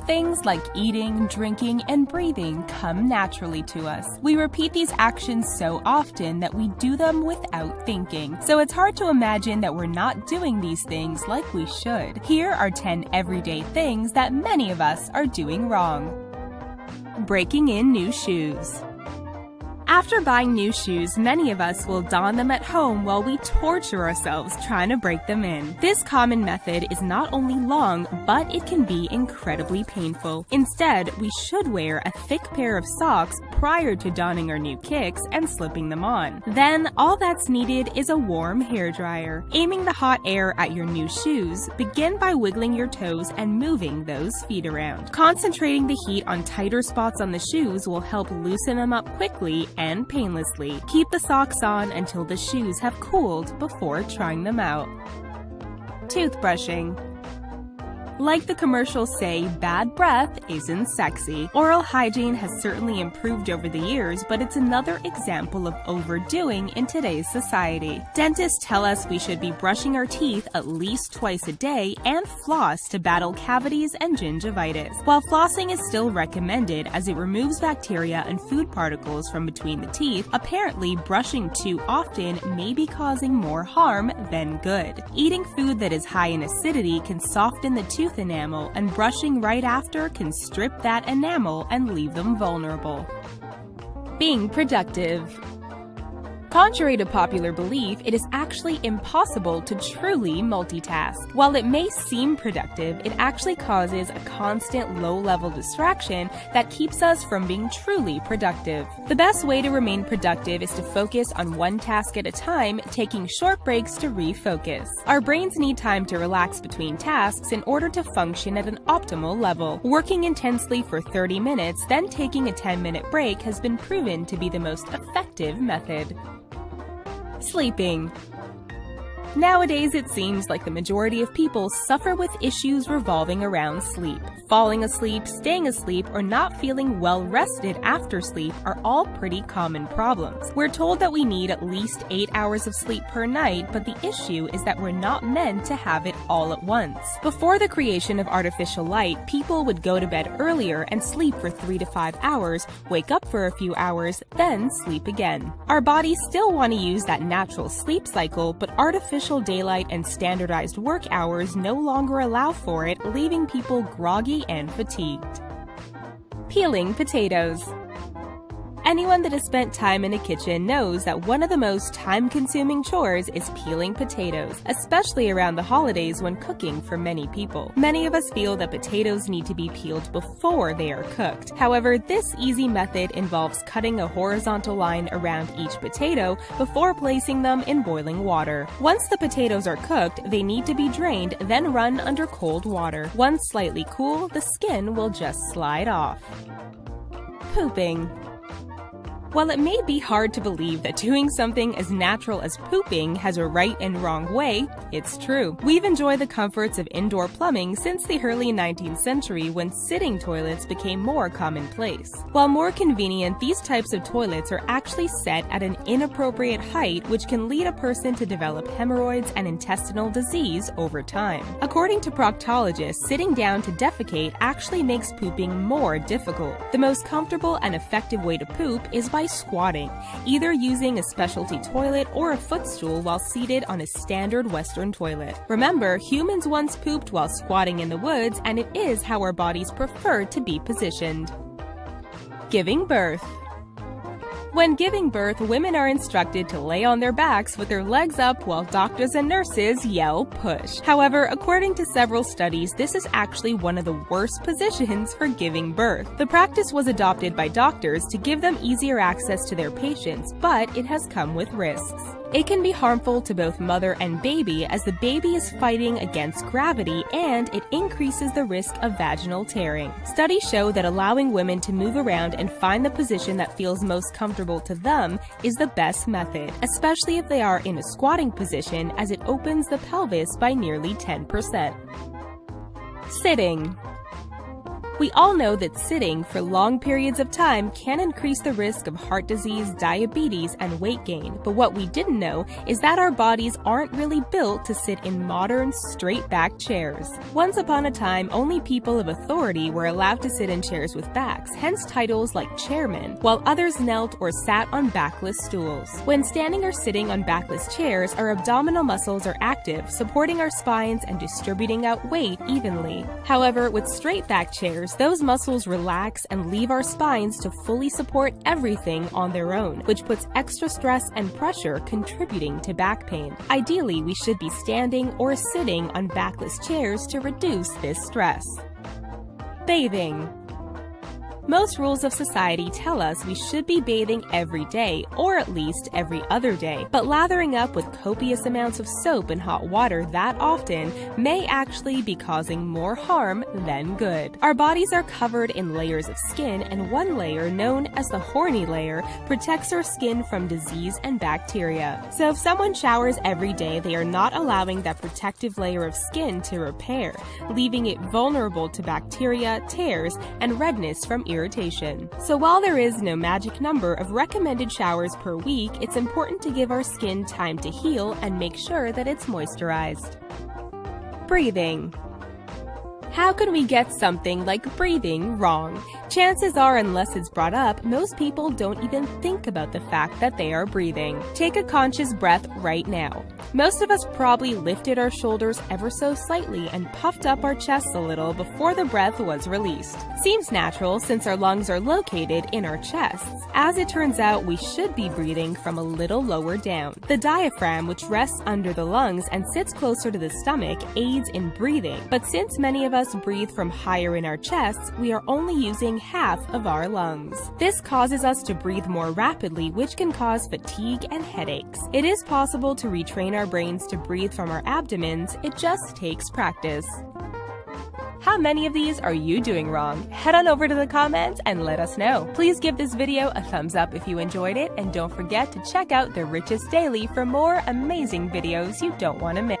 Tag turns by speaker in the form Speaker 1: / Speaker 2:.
Speaker 1: Things like eating, drinking, and breathing come naturally to us. We repeat these actions so often that we do them without thinking. So it's hard to imagine that we're not doing these things like we should. Here are 10 everyday things that many of us are doing wrong. Breaking in new shoes. After buying new shoes, many of us will don them at home while we torture ourselves trying to break them in. This common method is not only long, but it can be incredibly painful. Instead, we should wear a thick pair of socks prior to donning our new kicks and slipping them on. Then, all that's needed is a warm hairdryer. Aiming the hot air at your new shoes, begin by wiggling your toes and moving those feet around. Concentrating the heat on tighter spots on the shoes will help loosen them up quickly and painlessly. Keep the socks on until the shoes have cooled before trying them out. Toothbrushing. Like the commercials say, bad breath isn't sexy. Oral hygiene has certainly improved over the years, but it's another example of overdoing in today's society. Dentists tell us we should be brushing our teeth at least twice a day and floss to battle cavities and gingivitis. While flossing is still recommended as it removes bacteria and food particles from between the teeth, apparently brushing too often may be causing more harm than good. Eating food that is high in acidity can soften the tooth enamel, and brushing right after can strip that enamel and leave them vulnerable. Being productive. Contrary to popular belief, it is actually impossible to truly multitask. While it may seem productive, it actually causes a constant low-level distraction that keeps us from being truly productive. The best way to remain productive is to focus on one task at a time, taking short breaks to refocus. Our brains need time to relax between tasks in order to function at an optimal level. Working intensely for 30 minutes, then taking a 10-minute break has been proven to be the most effective method. Sleeping. Nowadays, it seems like the majority of people suffer with issues revolving around sleep. Falling asleep, staying asleep, or not feeling well rested after sleep are all pretty common problems. We're told that we need at least 8 hours of sleep per night, but the issue is that we're not meant to have it all at once. Before the creation of artificial light, people would go to bed earlier and sleep for 3 to 5 hours, wake up for a few hours, then sleep again. Our bodies still want to use that natural sleep cycle, but artificial daylight and standardized work hours no longer allow for it, leaving people groggy and fatigued. Peeling potatoes. Anyone that has spent time in a kitchen knows that one of the most time-consuming chores is peeling potatoes, especially around the holidays when cooking for many people. Many of us feel that potatoes need to be peeled before they are cooked. However, this easy method involves cutting a horizontal line around each potato before placing them in boiling water. Once the potatoes are cooked, they need to be drained, then run under cold water. Once slightly cool, the skin will just slide off. Pooping. While it may be hard to believe that doing something as natural as pooping has a right and wrong way, it's true. We've enjoyed the comforts of indoor plumbing since the early 19th century when sitting toilets became more commonplace. While more convenient, these types of toilets are actually set at an inappropriate height, which can lead a person to develop hemorrhoids and intestinal disease over time. According to proctologists, sitting down to defecate actually makes pooping more difficult. The most comfortable and effective way to poop is by squatting, either using a specialty toilet or a footstool while seated on a standard Western toilet. Remember, humans once pooped while squatting in the woods, and it is how our bodies prefer to be positioned. Giving birth. When giving birth, women are instructed to lay on their backs with their legs up while doctors and nurses yell push. However, according to several studies, this is actually one of the worst positions for giving birth. The practice was adopted by doctors to give them easier access to their patients, but it has come with risks. It can be harmful to both mother and baby as the baby is fighting against gravity, and it increases the risk of vaginal tearing. Studies show that allowing women to move around and find the position that feels most comfortable to them is the best method, especially if they are in a squatting position, as it opens the pelvis by nearly 10%. Sitting. We all know that sitting for long periods of time can increase the risk of heart disease, diabetes, and weight gain, but what we didn't know is that our bodies aren't really built to sit in modern, straight-back chairs. Once upon a time, only people of authority were allowed to sit in chairs with backs, hence titles like chairman, while others knelt or sat on backless stools. When standing or sitting on backless chairs, our abdominal muscles are active, supporting our spines and distributing out weight evenly. However, with straight-back chairs, those muscles relax and leave our spines to fully support everything on their own, which puts extra stress and pressure, contributing to back pain. Ideally, we should be standing or sitting on backless chairs to reduce this stress. Bathing. Most rules of society tell us we should be bathing every day, or at least every other day, but lathering up with copious amounts of soap and hot water that often may actually be causing more harm than good. Our bodies are covered in layers of skin, and one layer, known as the horny layer, protects our skin from disease and bacteria. So if someone showers every day, they are not allowing that protective layer of skin to repair, leaving it vulnerable to bacteria, tears, and redness from irritation. So while there is no magic number of recommended showers per week, it's important to give our skin time to heal and make sure that it's moisturized. Breathing. How can we get something like breathing wrong? Chances are, unless it's brought up, most people don't even think about the fact that they are breathing. Take a conscious breath right now. Most of us probably lifted our shoulders ever so slightly and puffed up our chests a little before the breath was released. Seems natural since our lungs are located in our chests. As it turns out, we should be breathing from a little lower down. The diaphragm, which rests under the lungs and sits closer to the stomach, aids in breathing. But since many of us breathe from higher in our chests, we are only using half of our lungs. This causes us to breathe more rapidly, which can cause fatigue and headaches. It is possible to retrain our brains to breathe from our abdomens, it just takes practice. How many of these are you doing wrong? Head on over to the comments and let us know. Please give this video a thumbs up if you enjoyed it, and don't forget to check out The Richest Daily for more amazing videos you don't want to miss.